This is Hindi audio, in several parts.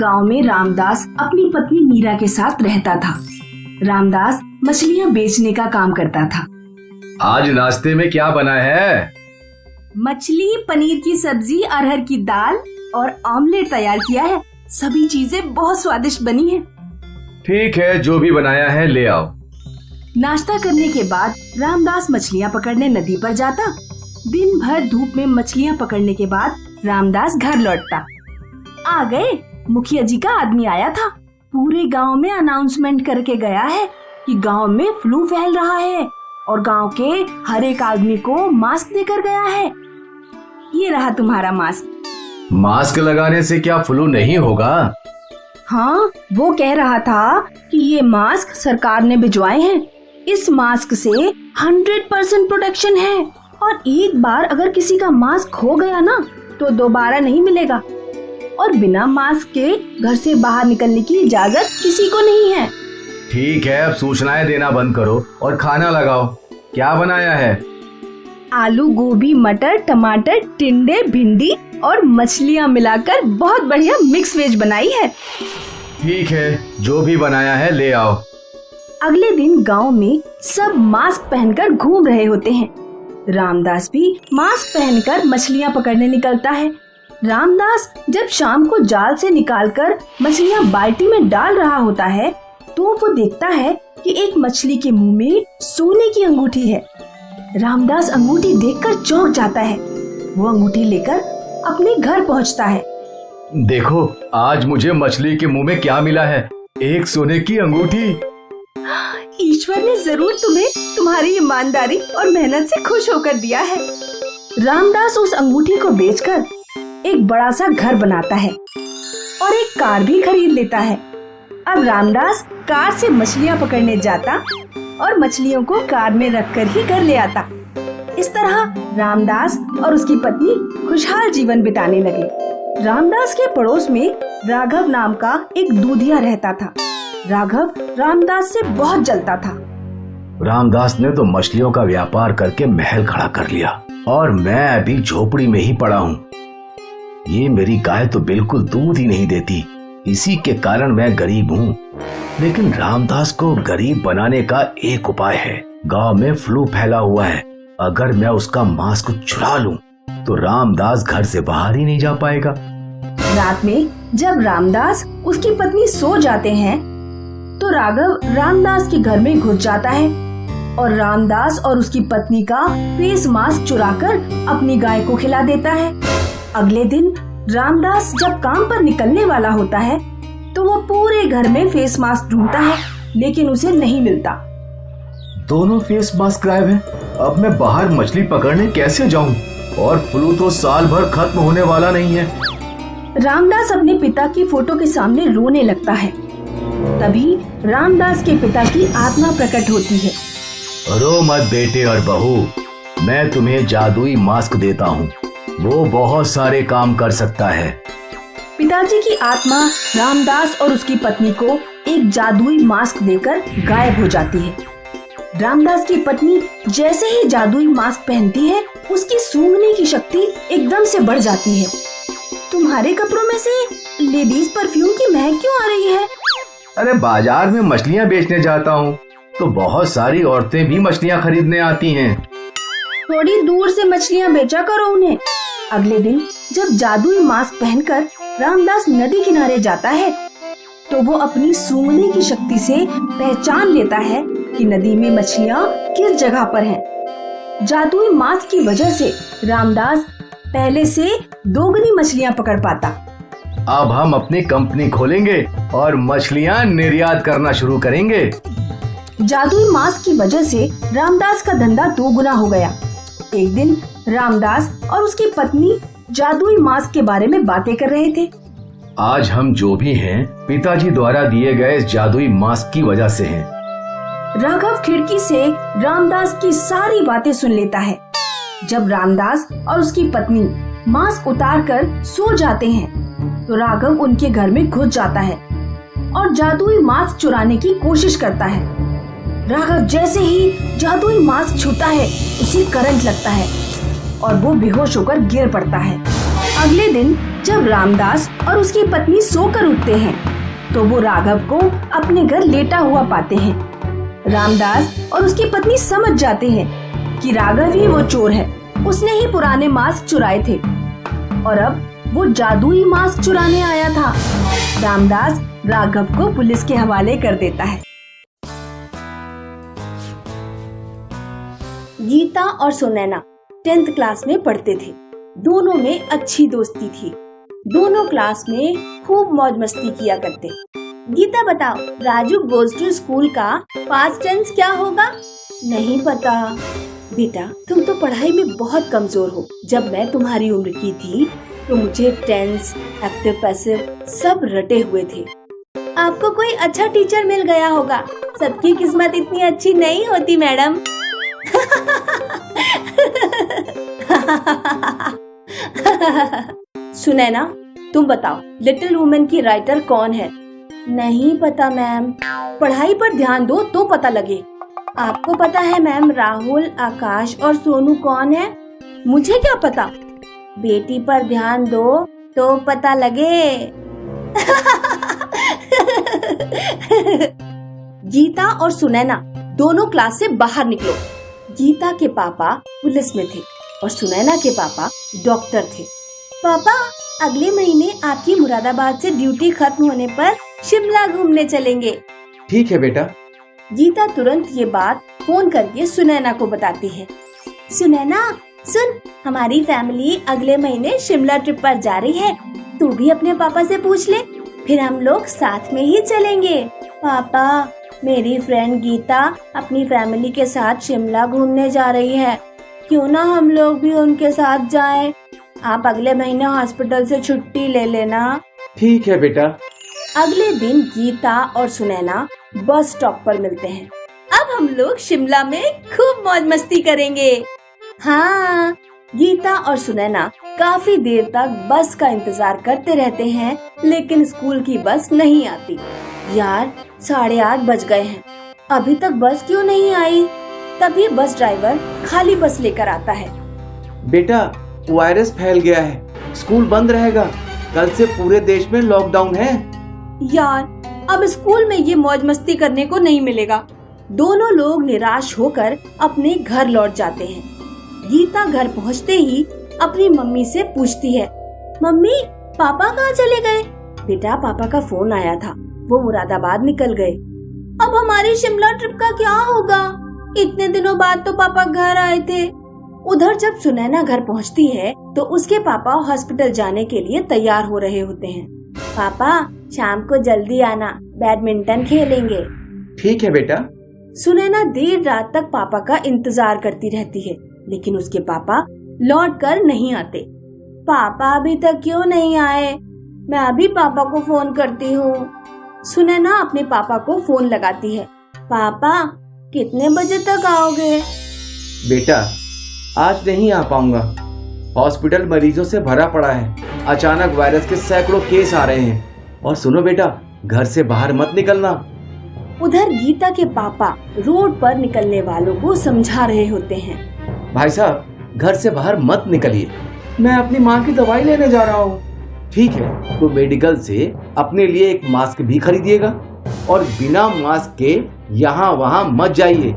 गांव में रामदास अपनी पत्नी मीरा के साथ रहता था। रामदास मछलियां बेचने का काम करता था। आज नाश्ते में क्या बना है? मछली, पनीर की सब्जी, अरहर की दाल और ऑमलेट तैयार किया है। सभी चीजें बहुत स्वादिष्ट बनी हैं। ठीक है, जो भी बनाया है ले आओ। नाश्ता करने के बाद रामदास मछलियां पकड़ने नदी पर जाता। दिन भर धूप में मछलियां पकड़ने के बाद रामदास घर लौटता। आ गए, मुखिया जी का आदमी आया था। पूरे गांव में अनाउंसमेंट करके गया है कि गांव में फ्लू फैल रहा है और गांव के हर एक आदमी को मास्क देकर गया है। ये रहा तुम्हारा मास्क। मास्क लगाने से क्या फ्लू नहीं होगा? हाँ, वो कह रहा था कि ये मास्क सरकार ने भिजवाए हैं। इस मास्क से 100% प्रोटेक्शन है और एक बार अगर किसी का मास्क खो गया ना तो दोबारा नहीं मिलेगा और बिना मास्क के घर से बाहर निकलने की इजाजत किसी को नहीं है। ठीक है, अब सूचनाएं देना बंद करो और खाना लगाओ। क्या बनाया है? आलू, गोभी, मटर, टमाटर, टिंडे, भिंडी और मछलियाँ मिलाकर बहुत बढ़िया मिक्स वेज बनाई है। ठीक है, जो भी बनाया है ले आओ। अगले दिन गांव में सब मास्क पहनकर घूम रहे होते हैं। रामदास भी मास्क पहनकर मछलियाँ पकड़ने निकलता है। रामदास जब शाम को जाल से निकालकर मछलियाँ बाल्टी में डाल रहा होता है तो वो देखता है कि एक मछली के मुंह में सोने की अंगूठी है। रामदास अंगूठी देखकर चौंक जाता है। वो अंगूठी लेकर अपने घर पहुंचता है। देखो, आज मुझे मछली के मुंह में क्या मिला है, एक सोने की अंगूठी। ईश्वर ने जरूर तुम्हें तुम्हारी ईमानदारी और मेहनत से खुश होकर दिया है। रामदास उस अंगूठी को बेचकर एक बड़ा सा घर बनाता है और एक कार भी खरीद लेता है। अब रामदास कार से मछलियाँ पकड़ने जाता और मछलियों को कार में रखकर ही घर ले आता। इस तरह रामदास और उसकी पत्नी खुशहाल जीवन बिताने लगे। रामदास के पड़ोस में राघव नाम का एक दूधिया रहता था। राघव रामदास से बहुत जलता था। रामदास ने तो मछलियों का व्यापार करके महल खड़ा कर लिया और मैं अभी झोपड़ी में ही पड़ा हूँ। ये मेरी गाय तो बिल्कुल दूध ही नहीं देती, इसी के कारण मैं गरीब हूँ। लेकिन रामदास को गरीब बनाने का एक उपाय है। गांव में फ्लू फैला हुआ है, अगर मैं उसका मास्क चुरा लूं तो रामदास घर से बाहर ही नहीं जा पाएगा। रात में जब रामदास उसकी पत्नी सो जाते हैं तो राघव रामदास के घर में घुस जाता है और रामदास और उसकी पत्नी का फेस मास्क चुराकर अपनी गाय को खिला देता है। अगले दिन रामदास जब काम पर निकलने वाला होता है तो वो पूरे घर में फेस मास्क ढूंढता है, लेकिन उसे नहीं मिलता। दोनों फेस मास्क गायब हैं। अब मैं बाहर मछली पकड़ने कैसे जाऊं? और फ्लू तो साल भर खत्म होने वाला नहीं है। रामदास अपने पिता की फोटो के सामने रोने लगता है। तभी रामदास के पिता की आत्मा प्रकट होती है। रो मत बेटे और बहू, मैं तुम्हें जादुई मास्क देता हूँ, वो बहुत सारे काम कर सकता है। पिताजी की आत्मा रामदास और उसकी पत्नी को एक जादुई मास्क देकर गायब हो जाती है। रामदास की पत्नी जैसे ही जादुई मास्क पहनती है उसकी सूंघने की शक्ति एकदम से बढ़ जाती है। तुम्हारे कपड़ों में से लेडीज परफ्यूम की महक क्यों आ रही है? अरे बाजार में मछलियाँ बेचने जाता हूँ तो बहुत सारी औरतें भी मछलियाँ खरीदने आती हैं। थोड़ी दूर से मछलियाँ बेचा करो उन्हें। अगले दिन जब जादुई मास्क पहनकर रामदास नदी किनारे जाता है तो वो अपनी सूंघने की शक्ति से पहचान लेता है कि नदी में मछलियाँ किस जगह पर हैं। जादुई मास्क की वजह से रामदास पहले से दोगुनी मछलियाँ पकड़ पाता। अब हम अपनी कंपनी खोलेंगे और मछलियाँ निर्यात करना शुरू करेंगे। जादुई मास्क की वजह से रामदास का धंधा दोगुना हो गया। एक दिन रामदास और उसकी पत्नी जादुई मास्क के बारे में बातें कर रहे थे। आज हम जो भी हैं, पिताजी द्वारा दिए गए इस जादुई मास्क की वजह से हैं। राघव खिड़की से रामदास की सारी बातें सुन लेता है। जब रामदास और उसकी पत्नी मास्क उतारकर सो जाते हैं तो राघव उनके घर में घुस जाता है और जादुई मास्क चुराने की कोशिश करता है। राघव जैसे ही जादुई मास्क छूता है उसे करंट लगता है और वो बेहोश होकर गिर पड़ता है। अगले दिन जब रामदास और उसकी पत्नी सोकर उठते हैं तो वो राघव को अपने घर लेटा हुआ पाते हैं। रामदास और उसकी पत्नी समझ जाते हैं कि राघव ही वो चोर है। उसने ही पुराने मास्क चुराए थे और अब वो जादुई मास्क चुराने आया था। रामदास राघव को पुलिस के हवाले कर देता है। गीता और सुनैना 10th क्लास में पढ़ते थे। दोनों में अच्छी दोस्ती थी। दोनों क्लास में खूब मौज मस्ती किया करते। गीता बताओ, राजू गोज टू स्कूल का पास्ट टेंस क्या होगा? नहीं पता। बेटा, तुम तो पढ़ाई में बहुत कमजोर हो। जब मैं तुम्हारी उम्र की थी तो मुझे टेंस, एक्टिव, पैसिव सब रटे हुए थे। आपको कोई अच्छा टीचर मिल गया होगा। सबकी किस्मत इतनी अच्छी नहीं होती मैडम। सुनैना, तुम बताओ, लिटिल वुमेन की राइटर कौन है? नहीं पता मैम। पढ़ाई पर ध्यान दो तो पता लगे। आपको पता है मैम राहुल, आकाश और सोनू कौन है? मुझे क्या पता। बेटी पर ध्यान दो तो पता लगे। गीता और सुनैना दोनों क्लास से बाहर निकलो। गीता के पापा पुलिस में थे और सुनैना के पापा डॉक्टर थे। पापा, अगले महीने आपकी मुरादाबाद से ड्यूटी खत्म होने पर शिमला घूमने चलेंगे। ठीक है बेटा। गीता तुरंत ये बात फोन करके सुनैना को बताती है। सुनैना सुन, हमारी फैमिली अगले महीने शिमला ट्रिप पर जा रही है। तू भी अपने पापा से पूछ ले, फिर हम लोग साथ में ही चलेंगे। पापा, मेरी फ्रेंड गीता अपनी फैमिली के साथ शिमला घूमने जा रही है। क्यों ना हम लोग भी उनके साथ जाएं? आप अगले महीने हॉस्पिटल से छुट्टी ले लेना। ठीक है बेटा। अगले दिन गीता और सुनैना बस स्टॉप पर मिलते हैं। अब हम लोग शिमला में खूब मौज मस्ती करेंगे। हाँ, गीता और सुनैना काफी देर तक बस का इंतजार करते रहते हैं, लेकिन स्कूल की बस नहीं आती। यार, 8:30 बज गए हैं, अभी तक बस क्यों नहीं आई? तभी बस ड्राइवर खाली बस लेकर आता है। बेटा, वायरस फैल गया है, स्कूल बंद रहेगा। कल से पूरे देश में लॉकडाउन है। यार, अब स्कूल में ये मौज मस्ती करने को नहीं मिलेगा। दोनों लोग निराश होकर अपने घर लौट जाते हैं। गीता घर पहुंचते ही अपनी मम्मी से पूछती है, मम्मी, पापा कहाँ चले गए? बेटा, पापा का फोन आया था, वो मुरादाबाद निकल गए। अब हमारी शिमला ट्रिप का क्या होगा? इतने दिनों बाद तो पापा घर आए थे। उधर जब सुनैना घर पहुंचती है तो उसके पापा हॉस्पिटल जाने के लिए तैयार हो रहे होते हैं। पापा, शाम को जल्दी आना, बैडमिंटन खेलेंगे। ठीक है बेटा। सुनैना देर रात तक पापा का इंतजार करती रहती है, लेकिन उसके पापा लौट कर नहीं आते। पापा अभी तक क्यों नहीं आए? मैं अभी पापा को फोन करती हूँ। सुनैना अपने पापा को फोन लगाती है। पापा, कितने बजे तक आओगे? बेटा, आज नहीं आ पाऊंगा। हॉस्पिटल मरीजों से भरा पड़ा है। अचानक वायरस के सैकड़ों केस आ रहे हैं। और सुनो बेटा, घर से बाहर मत निकलना। उधर गीता के पापा रोड पर निकलने वालों को समझा रहे होते हैं। भाई साहब, घर से बाहर मत निकलिए, मैं अपनी माँ की दवाई लेने जा रहा हूँ। ठीक है, तो मेडिकल से अपने लिए एक मास्क भी खरीदिएगा और बिना मास्क के यहाँ वहाँ मत जाइए।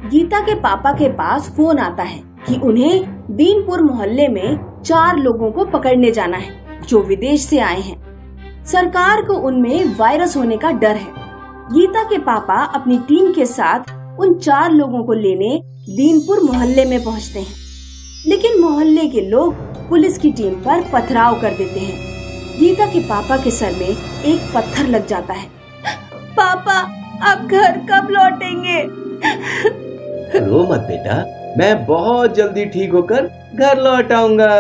गीता के पापा के पास फोन आता है कि उन्हें बीनपुर मोहल्ले में 4 लोगों को पकड़ने जाना है जो विदेश से आए हैं। सरकार को उनमें वायरस होने का डर है। गीता के पापा अपनी टीम के साथ उन 4 लोगों को लेने बीनपुर मोहल्ले में पहुंचते हैं, लेकिन मोहल्ले के लोग पुलिस की टीम पर पथराव कर देते हैं। गीता के पापा के सर में एक पत्थर लग जाता है। पापा, अब घर कब लौटेंगे? रो मत बेटा, मैं बहुत जल्दी ठीक होकर घर लौट आऊंगा।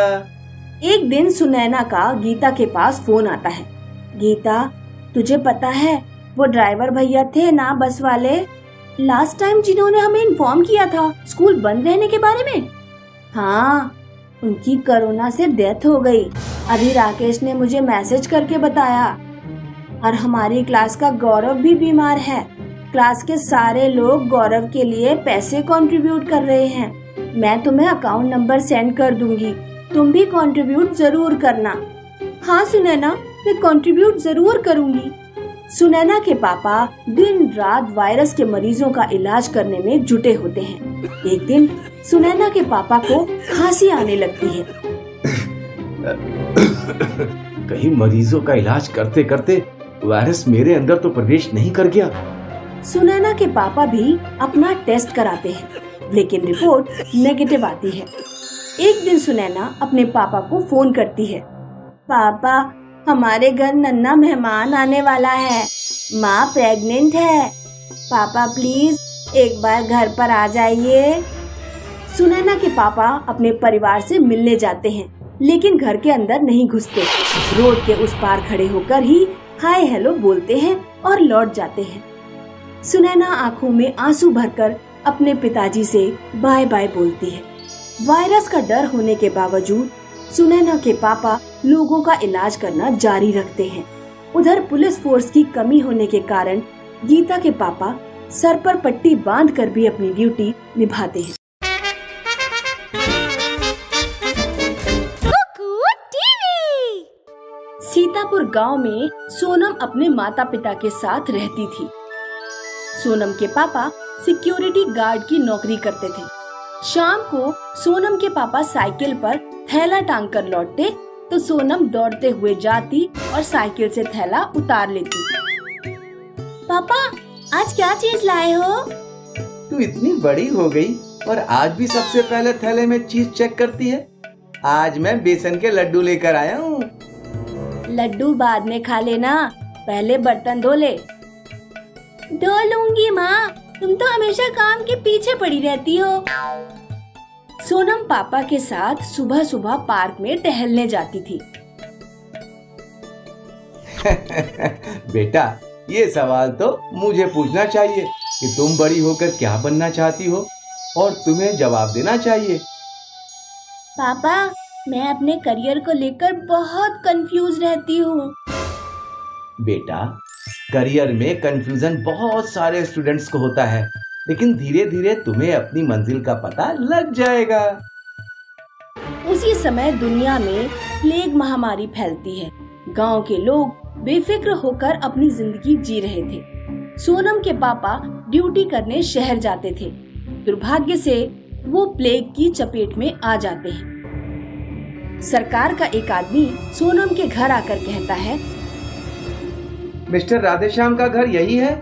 एक दिन सुनैना का गीता के पास फोन आता है। गीता, तुझे पता है वो ड्राइवर भैया थे ना, बस वाले, लास्ट टाइम जिन्होंने हमें इन्फॉर्म किया था स्कूल बंद रहने के बारे में? हाँ, उनकी कोरोना से डेथ हो गई। अभी राकेश ने मुझे मैसेज करके बताया। और हमारी क्लास का गौरव भी बीमार है। क्लास के सारे लोग गौरव के लिए पैसे कंट्रीब्यूट कर रहे हैं। मैं तुम्हें अकाउंट नंबर सेंड कर दूंगी, तुम भी कंट्रीब्यूट जरूर करना। हाँ सुनैना, मैं कंट्रीब्यूट जरूर करूंगी। सुनैना के पापा दिन रात वायरस के मरीजों का इलाज करने में जुटे होते हैं। एक दिन सुनैना के पापा को खांसी आने लगती है। कहीं मरीजों का इलाज करते करते वायरस मेरे अंदर तो प्रवेश नहीं कर गया। सुनैना के पापा भी अपना टेस्ट कराते हैं, लेकिन रिपोर्ट नेगेटिव आती है। एक दिन सुनैना अपने पापा को फोन करती है। पापा, हमारे घर नन्हा मेहमान आने वाला है, माँ प्रेग्नेंट है, पापा प्लीज एक बार घर पर आ जाइए। सुनैना के पापा अपने परिवार से मिलने जाते हैं, लेकिन घर के अंदर नहीं घुसते। रोड के उस पार खड़े होकर ही हाय हेलो बोलते हैं और लौट जाते हैं। सुनैना आंखों में आंसू भरकर अपने पिताजी से बाय बाय बोलती है। वायरस का डर होने के बावजूद सुनैना के पापा लोगों का इलाज करना जारी रखते हैं। उधर पुलिस फोर्स की कमी होने के कारण गीता के पापा सर पर पट्टी बांधकर भी अपनी ड्यूटी निभाते हैं। सीतापुर गांव में सोनम अपने माता पिता के साथ रहती थी। सोनम के पापा सिक्योरिटी गार्ड की नौकरी करते थे। शाम को सोनम के पापा साइकिल पर थैला टांग कर लौटते तो सोनम दौड़ते हुए जाती और साइकिल से थैला उतार लेती। पापा, आज क्या चीज लाए हो? तू इतनी बड़ी हो गई और आज भी सबसे पहले थैले में चीज चेक करती है। आज मैं बेसन के लड्डू लेकर आया हूँ। लड्डू बाद में खा लेना, पहले बर्तन धो ले। धो लूंगी माँ, तुम तो हमेशा काम के पीछे पड़ी रहती हो। सोनम पापा के साथ सुबह सुबह पार्क में टहलने जाती थी। बेटा, ये सवाल तो मुझे पूछना चाहिए कि तुम बड़ी होकर क्या बनना चाहती हो, और तुम्हें जवाब देना चाहिए। पापा, मैं अपने करियर को लेकर बहुत कंफ्यूज रहती हूँ। बेटा, करियर में कंफ्यूजन बहुत सारे स्टूडेंट्स को होता है, लेकिन धीरे धीरे तुम्हें अपनी मंजिल का पता लग जाएगा। उसी समय दुनिया में प्लेग महामारी फैलती है। गांव के लोग बेफिक्र होकर अपनी जिंदगी जी रहे थे। सोनम के पापा ड्यूटी करने शहर जाते थे। दुर्भाग्य से वो प्लेग की चपेट में आ जाते हैं। सरकार का एक आदमी सोनम के घर आकर कहता है, मिस्टर राधेश्याम का घर यही है?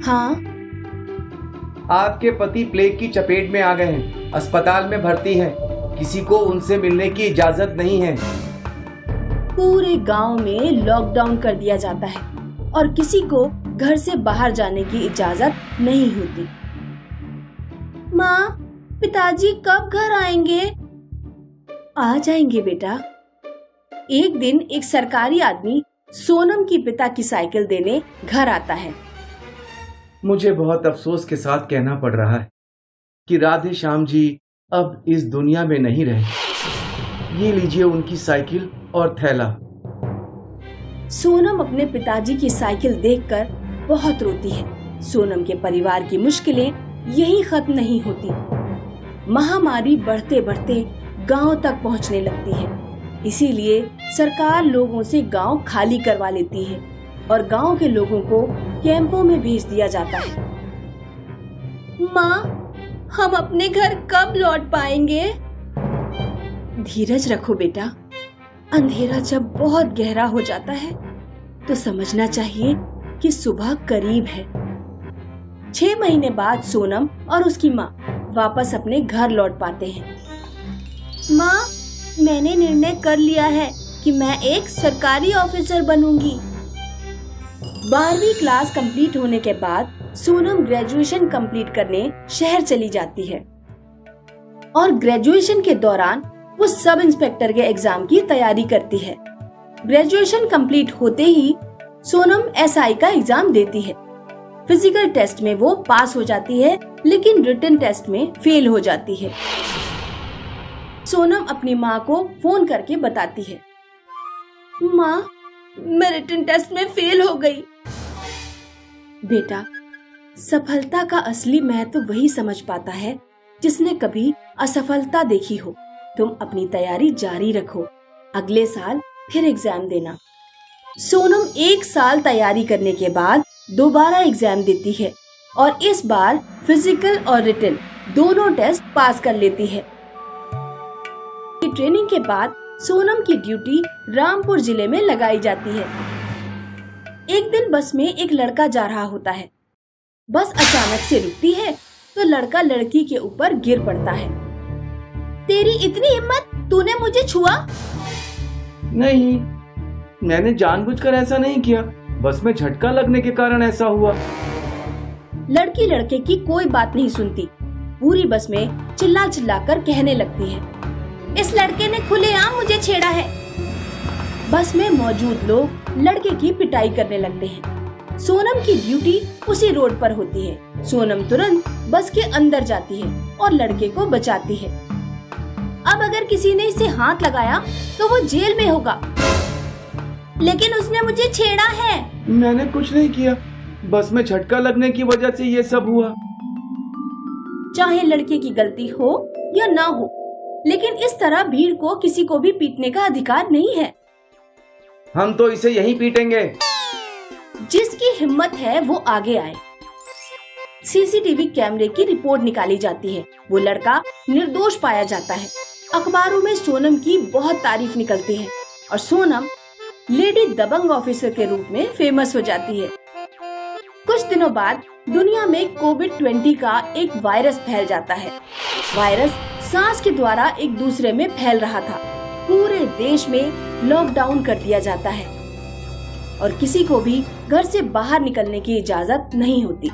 हाँ। आपके पति प्लेग की चपेट में आ गए हैं, अस्पताल में भर्ती हैं। किसी को उनसे मिलने की इजाजत नहीं है। पूरे गांव में लॉकडाउन कर दिया जाता है और किसी को घर से बाहर जाने की इजाजत नहीं होती। माँ, पिताजी कब घर आएंगे? आ जाएंगे बेटा। एक दिन एक सरकारी आदमी सोनम की पिता की साइकिल देने घर आता है। मुझे बहुत अफसोस के साथ कहना पड़ रहा है कि राधेश्याम जी अब इस दुनिया में नहीं रहे। ये लीजिए उनकी साइकिल और थैला। सोनम अपने पिताजी की साइकिल देखकर बहुत रोती है। सोनम के परिवार की मुश्किलें यहीं खत्म नहीं होती। महामारी बढ़ते बढ़ते गांव तक पहुंचने लगती है। इसीलिए सरकार लोगों से गांव खाली करवा लेती है और गांव के लोगों को कैंपों में भेज दिया जाता है। माँ, हम अपने घर कब लौट पाएंगे? धीरज रखो बेटा। अंधेरा जब बहुत गहरा हो जाता है तो समझना चाहिए कि सुबह करीब है। 6 महीने बाद सोनम और उसकी माँ वापस अपने घर लौट पाते हैं। माँ, मैंने निर्णय कर लिया है कि मैं एक सरकारी ऑफिसर बनूंगी। 12वीं क्लास कंप्लीट होने के बाद सोनम ग्रेजुएशन कंप्लीट करने शहर चली जाती है और ग्रेजुएशन के दौरान वो सब इंस्पेक्टर के एग्जाम की तैयारी करती है। ग्रेजुएशन कंप्लीट होते ही सोनम एसआई का एग्जाम देती है। फिजिकल टेस्ट में वो पास हो जाती है, लेकिन रिटन टेस्ट में फेल हो जाती है। सोनम अपनी माँ को फोन करके बताती है, माँ, मैं रिटन टेस्ट में फेल हो गई। बेटा, सफलता का असली महत्व वही समझ पाता है जिसने कभी असफलता देखी हो। तुम अपनी तैयारी जारी रखो। अगले साल फिर एग्जाम देना। सोनम 1 साल तैयारी करने के बाद दोबारा एग्जाम देती है और इस बार फिजिकल और रिटन दोनों टेस्ट पास कर लेती है। ट्रेनिंग के बाद सोनम की ड्यूटी रामपुर जिले में लगाई जाती है। एक दिन बस में एक लड़का जा रहा होता है। बस अचानक से रुकती है तो लड़का लड़की के ऊपर गिर पड़ता है। तेरी इतनी हिम्मत, तूने मुझे छुआ? नहीं, मैंने जानबूझकर ऐसा नहीं किया, बस में झटका लगने के कारण ऐसा हुआ। लड़की लड़के की कोई बात नहीं सुनती, पूरी बस में चिल्ला चिल्ला कर कहने लगती है, इस लड़के ने खुलेआम मुझे छेड़ा है। बस में मौजूद लोग लड़के की पिटाई करने लगते हैं। सोनम की ड्यूटी उसी रोड पर होती है। सोनम तुरंत बस के अंदर जाती है और लड़के को बचाती है। अब अगर किसी ने इसे हाथ लगाया तो वो जेल में होगा। लेकिन उसने मुझे छेड़ा है। मैंने कुछ नहीं किया, बस में झटका लगने की वजह से ये सब हुआ। चाहे लड़के की गलती हो या ना हो, लेकिन इस तरह भीड़ को किसी को भी पीटने का अधिकार नहीं है। हम तो इसे यहीं पीटेंगे। जिसकी हिम्मत है वो आगे आए। सीसीटीवी कैमरे की रिपोर्ट निकाली जाती है। वो लड़का निर्दोष पाया जाता है। अखबारों में सोनम की बहुत तारीफ निकलती है और सोनम लेडी दबंग ऑफिसर के रूप में फेमस हो जाती है। कुछ दिनों बाद दुनिया में कोविड-20 का एक वायरस फैल जाता है। वायरस सांस के द्वारा एक दूसरे में फैल रहा था। पूरे देश में लॉकडाउन कर दिया जाता है और किसी को भी घर से बाहर निकलने की इजाजत नहीं होती।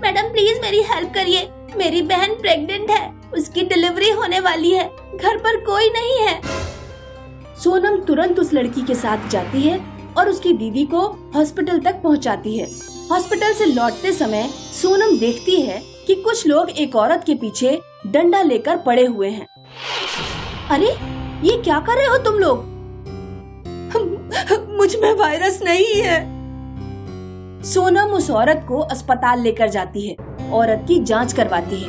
मैडम प्लीज मेरी हेल्प करिए, मेरी बहन प्रेग्नेंट है, उसकी डिलीवरी होने वाली है, घर पर कोई नहीं है। सोनम तुरंत उस लड़की के साथ जाती है और उसकी दीदी को हॉस्पिटल तक पहुंचाती है। हॉस्पिटल से लौटते समय सोनम देखती है कि कुछ लोग एक औरत के पीछे डंडा लेकर पड़े हुए हैं। अरे ये क्या कर रहे हो तुम लोग? मुझ में वायरस नहीं है। सोनम उस औरत को अस्पताल लेकर जाती है, औरत की जांच करवाती है।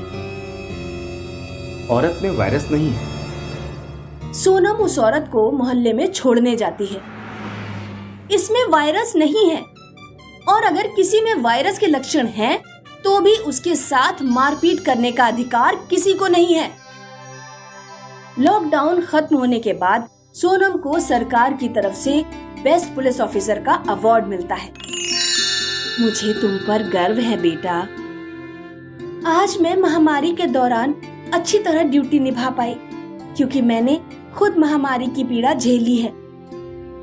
औरत में वायरस नहीं है। सोनम उस औरत को मोहल्ले में छोड़ने जाती है। इसमें वायरस नहीं है और अगर किसी में वायरस के लक्षण हैं, तो भी उसके साथ मारपीट करने का अधिकार किसी को नहीं है। लॉकडाउन खत्म होने के बाद सोनम को सरकार की तरफ से बेस्ट पुलिस ऑफिसर का अवार्ड मिलता है। मुझे तुम पर गर्व है बेटा। आज मैं महामारी के दौरान अच्छी तरह ड्यूटी निभा पाई, क्योंकि मैंने खुद महामारी की पीड़ा झेली है।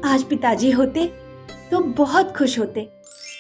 आज पिताजी होते तो बहुत खुश होते।